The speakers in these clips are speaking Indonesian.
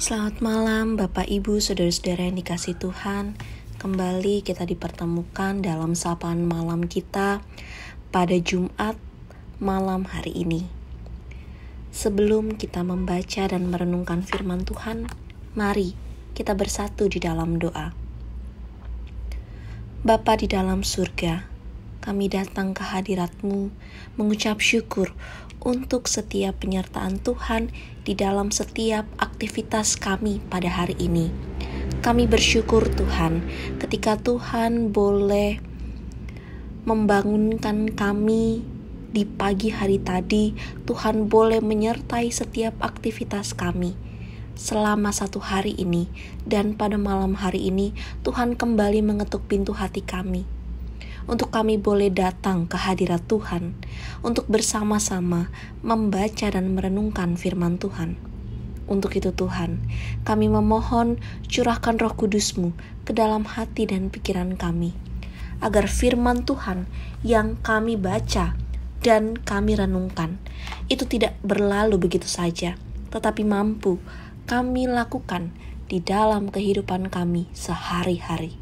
Selamat malam Bapak Ibu Saudara-saudara yang dikasihi Tuhan. Kembali kita dipertemukan dalam sapaan malam kita pada Jumat malam hari ini. Sebelum kita membaca dan merenungkan firman Tuhan, mari kita bersatu di dalam doa. Bapa di dalam surga, kami datang ke hadirat-Mu mengucap syukur untuk setiap penyertaan Tuhan di dalam setiap aktivitas kami pada hari ini. Kami bersyukur Tuhan ketika Tuhan boleh membangunkan kami di pagi hari tadi. Tuhan boleh menyertai setiap aktivitas kami selama satu hari ini, dan pada malam hari ini Tuhan kembali mengetuk pintu hati kami untuk kami boleh datang ke hadirat Tuhan untuk bersama-sama membaca dan merenungkan firman Tuhan. Untuk itu Tuhan, kami memohon curahkan Roh Kudus-Mu ke dalam hati dan pikiran kami, agar firman Tuhan yang kami baca dan kami renungkan itu tidak berlalu begitu saja, tetapi mampu kami lakukan di dalam kehidupan kami sehari-hari.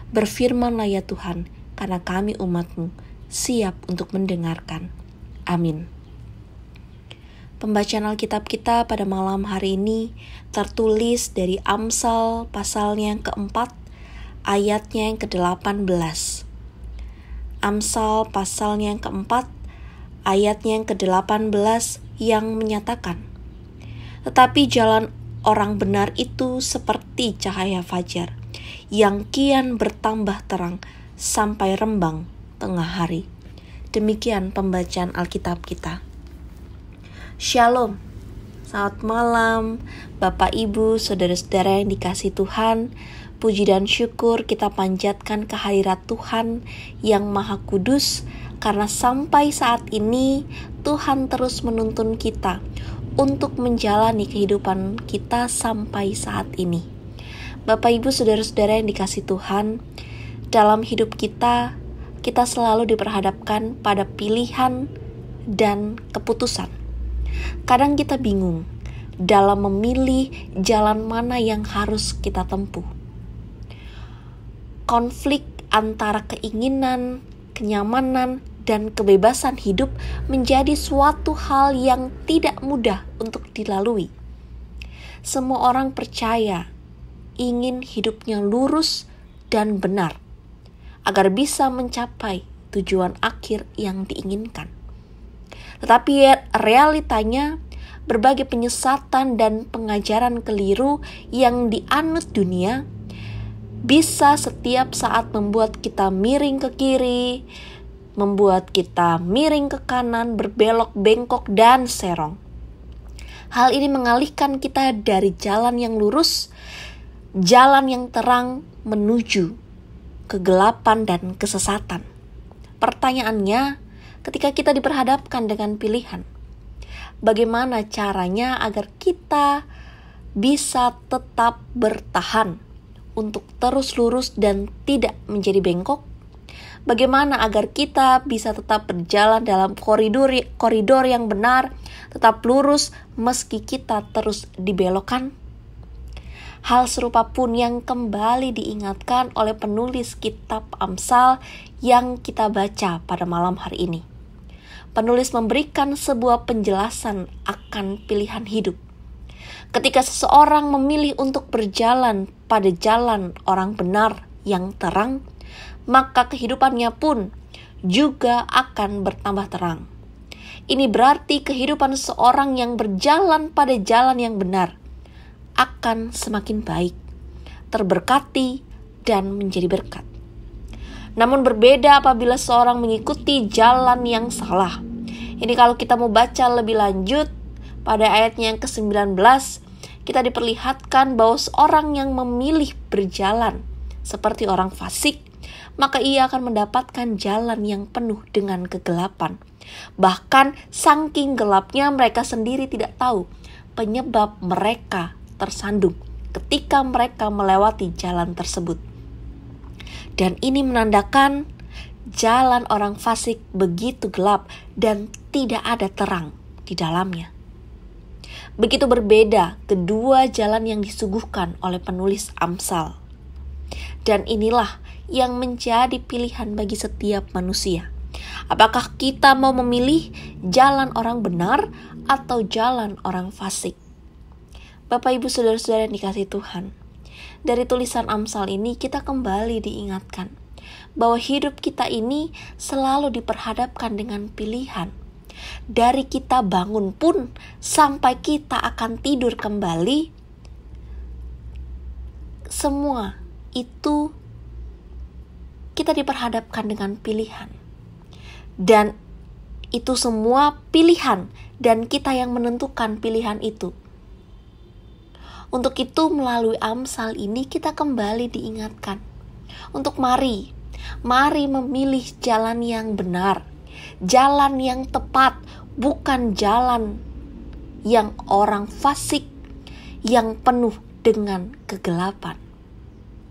Berfirmanlah ya Tuhan, karena kami umat-Mu siap untuk mendengarkan. Amin. Pembacaan Alkitab kita pada malam hari ini tertulis dari Amsal pasalnya yang keempat, ayatnya yang ke-18. Amsal pasalnya yang keempat, ayatnya yang ke-18 yang menyatakan, "Tetapi jalan orang benar itu seperti cahaya fajar, yang kian bertambah terang sampai rembang tengah hari." Demikian pembacaan Alkitab kita. Shalom. Selamat malam Bapak Ibu Saudara-saudara yang dikasihi Tuhan. Puji dan syukur kita panjatkan kehadirat Tuhan yang Maha Kudus, karena sampai saat ini Tuhan terus menuntun kita untuk menjalani kehidupan kita sampai saat ini. Bapak Ibu Saudara-saudara yang dikasihi Tuhan, dalam hidup kita selalu diperhadapkan pada pilihan dan keputusan. Kadang kita bingung dalam memilih jalan mana yang harus kita tempuh. Konflik antara keinginan, kenyamanan, dan kebebasan hidup menjadi suatu hal yang tidak mudah untuk dilalui. Semua orang percaya ingin hidupnya lurus dan benar, agar bisa mencapai tujuan akhir yang diinginkan. Tetapi realitanya, berbagai penyesatan dan pengajaran keliru yang dianut dunia bisa setiap saat membuat kita miring ke kiri, membuat kita miring ke kanan, berbelok, bengkok, dan serong. Hal ini mengalihkan kita dari jalan yang lurus, jalan yang terang menuju kegelapan dan kesesatan. Pertanyaannya, ketika kita diperhadapkan dengan pilihan, bagaimana caranya agar kita bisa tetap bertahan untuk terus lurus dan tidak menjadi bengkok? Bagaimana agar kita bisa tetap berjalan dalam koridor yang benar, tetap lurus meski kita terus dibelokkan? Hal serupa pun yang kembali diingatkan oleh penulis kitab Amsal yang kita baca pada malam hari ini. Penulis memberikan sebuah penjelasan akan pilihan hidup. Ketika seseorang memilih untuk berjalan pada jalan orang benar yang terang, maka kehidupannya pun juga akan bertambah terang. Ini berarti kehidupan seorang yang berjalan pada jalan yang benar akan semakin baik, terberkati, dan menjadi berkat. Namun berbeda apabila seorang mengikuti jalan yang salah. Ini kalau kita mau baca lebih lanjut, pada ayatnya yang ke-19, kita diperlihatkan bahwa seorang yang memilih berjalan seperti orang fasik, maka ia akan mendapatkan jalan yang penuh dengan kegelapan. Bahkan saking gelapnya mereka sendiri tidak tahu penyebab mereka tersandung ketika mereka melewati jalan tersebut. Dan ini menandakan jalan orang fasik begitu gelap dan tidak ada terang di dalamnya. Begitu berbeda kedua jalan yang disuguhkan oleh penulis Amsal. Dan inilah yang menjadi pilihan bagi setiap manusia. Apakah kita mau memilih jalan orang benar atau jalan orang fasik? Bapak, Ibu, Saudara-saudara yang dikasihi Tuhan, dari tulisan Amsal ini kita kembali diingatkan bahwa hidup kita ini selalu diperhadapkan dengan pilihan. Dari kita bangun pun sampai kita akan tidur kembali, semua itu kita diperhadapkan dengan pilihan. Dan itu semua pilihan, dan kita yang menentukan pilihan itu. Untuk itu melalui Amsal ini kita kembali diingatkan untuk mari memilih jalan yang benar, jalan yang tepat, bukan jalan yang orang fasik, yang penuh dengan kegelapan.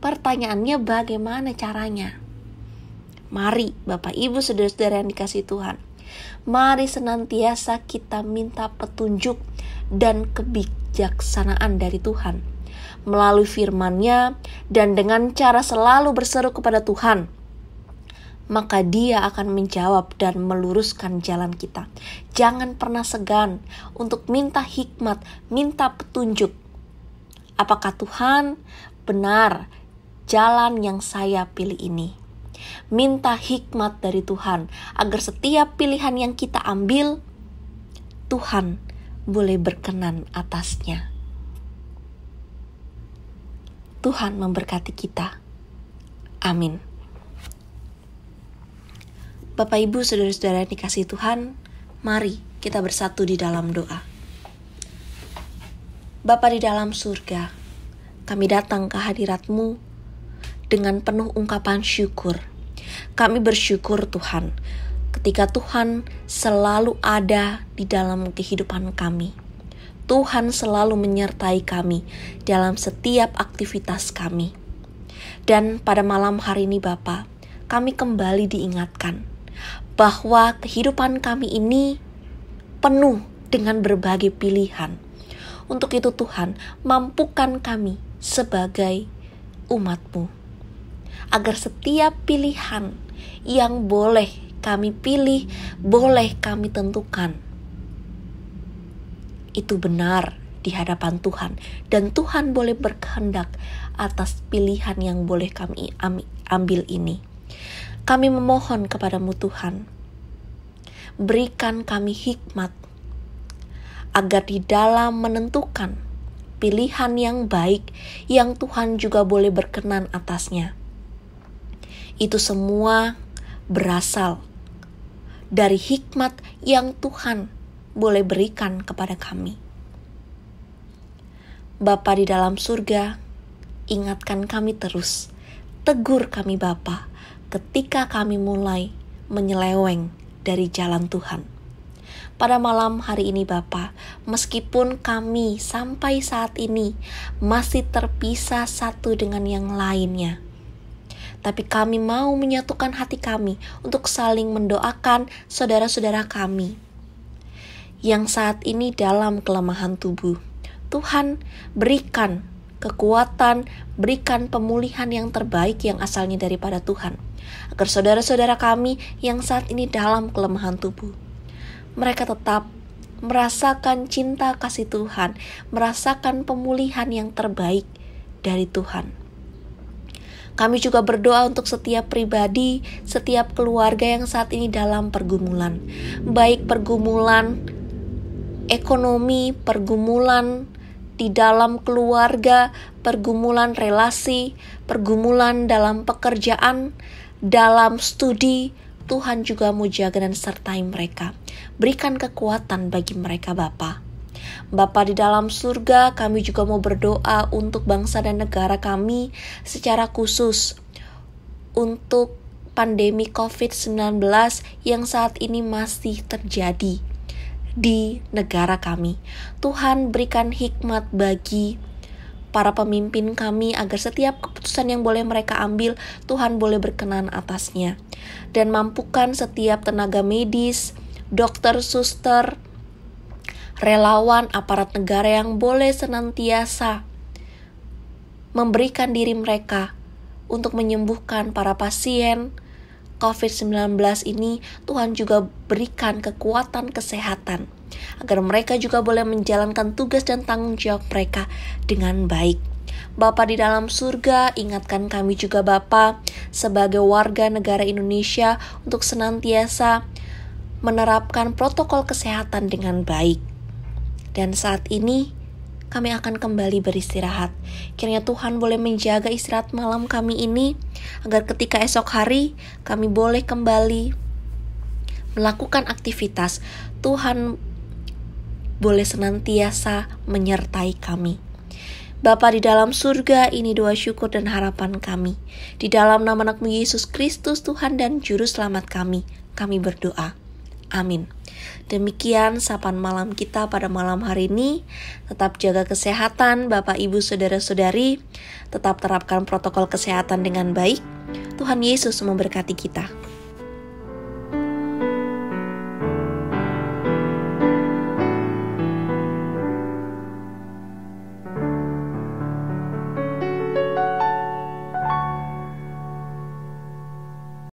Pertanyaannya, bagaimana caranya? Mari Bapak, Ibu, Saudara-saudara yang dikasihi Tuhan, mari senantiasa kita minta petunjuk dan kebijaksanaan dari Tuhan melalui firman-Nya, dan dengan cara selalu berseru kepada Tuhan, maka Dia akan menjawab dan meluruskan jalan kita. Jangan pernah segan untuk minta hikmat, minta petunjuk. Apakah Tuhan benar jalan yang saya pilih ini? Minta hikmat dari Tuhan agar setiap pilihan yang kita ambil, Tuhan boleh berkenan atasnya. Tuhan memberkati kita. Amin. Bapak, Ibu, Saudara-saudara yang dikasihi Tuhan, mari kita bersatu di dalam doa. Bapa di dalam surga, kami datang ke hadirat-Mu dengan penuh ungkapan syukur. Kami bersyukur Tuhan, ketika Tuhan selalu ada di dalam kehidupan kami. Tuhan selalu menyertai kami dalam setiap aktivitas kami. Dan pada malam hari ini Bapa, kami kembali diingatkan bahwa kehidupan kami ini penuh dengan berbagai pilihan. Untuk itu Tuhan, mampukan kami sebagai umat-Mu, agar setiap pilihan yang boleh kami pilih, boleh kami tentukan, itu benar di hadapan Tuhan, dan Tuhan boleh berkehendak atas pilihan yang boleh kami ambil ini. Kami memohon kepadamu Tuhan, berikan kami hikmat, agar di dalam menentukan pilihan yang baik, yang Tuhan juga boleh berkenan atasnya, itu semua berasal dari hikmat yang Tuhan boleh berikan kepada kami. Bapa di dalam surga, ingatkan kami terus, tegur kami Bapa, ketika kami mulai menyeleweng dari jalan Tuhan. Pada malam hari ini Bapa, meskipun kami sampai saat ini masih terpisah satu dengan yang lainnya, tapi kami mau menyatukan hati kami untuk saling mendoakan saudara-saudara kami yang saat ini dalam kelemahan tubuh. Tuhan, berikan kekuatan, berikan pemulihan yang terbaik yang asalnya daripada Tuhan, agar saudara-saudara kami yang saat ini dalam kelemahan tubuh, mereka tetap merasakan cinta kasih Tuhan, merasakan pemulihan yang terbaik dari Tuhan. Kami juga berdoa untuk setiap pribadi, setiap keluarga yang saat ini dalam pergumulan, baik pergumulan ekonomi, pergumulan di dalam keluarga, pergumulan relasi, pergumulan dalam pekerjaan, dalam studi. Tuhan juga mau jaga dan sertai mereka. Berikan kekuatan bagi mereka Bapa. Bapa di dalam surga, kami juga mau berdoa untuk bangsa dan negara kami secara khusus untuk pandemi COVID-19 yang saat ini masih terjadi di negara kami. Tuhan, berikan hikmat bagi para pemimpin kami agar setiap keputusan yang boleh mereka ambil, Tuhan boleh berkenan atasnya. Dan mampukan setiap tenaga medis, dokter, suster, relawan aparat negara yang boleh senantiasa memberikan diri mereka untuk menyembuhkan para pasien COVID-19 ini. Tuhan juga berikan kekuatan kesehatan agar mereka juga boleh menjalankan tugas dan tanggung jawab mereka dengan baik. Bapa di dalam surga, ingatkan kami juga Bapa sebagai warga negara Indonesia untuk senantiasa menerapkan protokol kesehatan dengan baik. Dan saat ini kami akan kembali beristirahat. Kiranya Tuhan boleh menjaga istirahat malam kami ini, agar ketika esok hari kami boleh kembali melakukan aktivitas, Tuhan boleh senantiasa menyertai kami. Bapa di dalam surga, ini doa syukur dan harapan kami. Di dalam nama Anak-Mu Yesus Kristus, Tuhan dan Juru Selamat kami berdoa. Amin. Demikian sapaan malam kita pada malam hari ini. Tetap jaga kesehatan Bapak, Ibu, Saudara-saudari. Tetap terapkan protokol kesehatan dengan baik. Tuhan Yesus memberkati kita.